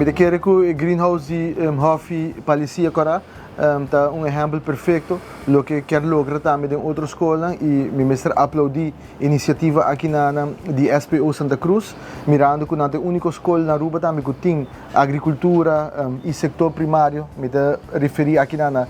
me quero que o greenhouse de Hofi Palicia Cora tá exemplo perfeito do que quero lograr também em outra escola e me mestre aplaudi iniciativa aqui na de SPO Santa Cruz, mirando que a única escola na Aruba também que tem agricultura e setor primário, me referi aqui na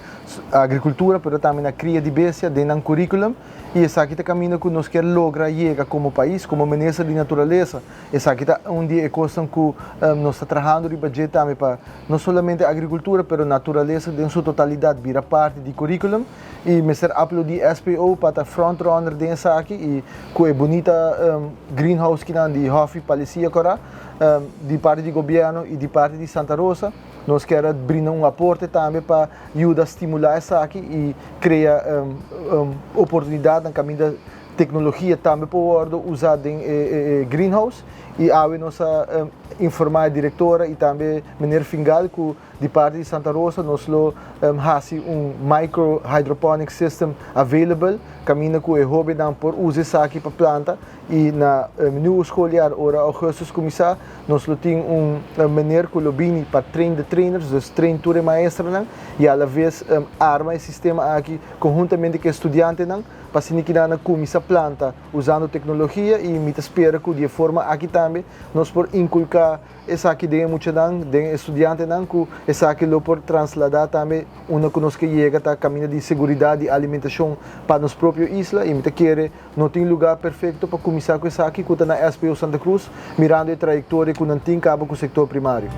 agricultura, mas também na cria de bestia dentro do currículo. E essa aqui é o caminho que nós queremos lograr chegar como país, como ministro de natureza. Essa aqui é onde é questão que nós estamos trabalhando de budget também para não somente a agricultura, mas a natureza em sua totalidade, vira parte do currículo. E me ser aplaudir SPO para a frontrunner dessa aqui e com a bonita greenhouse que não de Hofi Palicia Cora, de parte do governo e de parte de Santa Rosa. Nós queremos brindar aporte também para ajudar a estimular essa aqui e criar oportunidade no caminho da tecnologia também para usar em greenhouse. E a nossa informar a diretora e também Menir Fingal, que de parte de Santa Rosa, nós temos micro hydroponic system available, caminho que é hobby por usar isso aqui para planta e na new escolar ora agosto começar nós temos maneira que lobini para trainers, os trainture maestra e à vez arma esse sistema aqui conjuntamente com estudante para se que na começar planta usando tecnologia e me espera que de forma aqui também nós por inculcar essa aqui de muito de estudante que essa aqui lo por trasladar também uma que nós que chega tá caminho de segurança e alimentação para nos próprios isla e me querer não tem lugar perfeito para começar com essa aqui que está na SPO Santa Cruz mirando a trajetória que não tem cabo com o setor primário.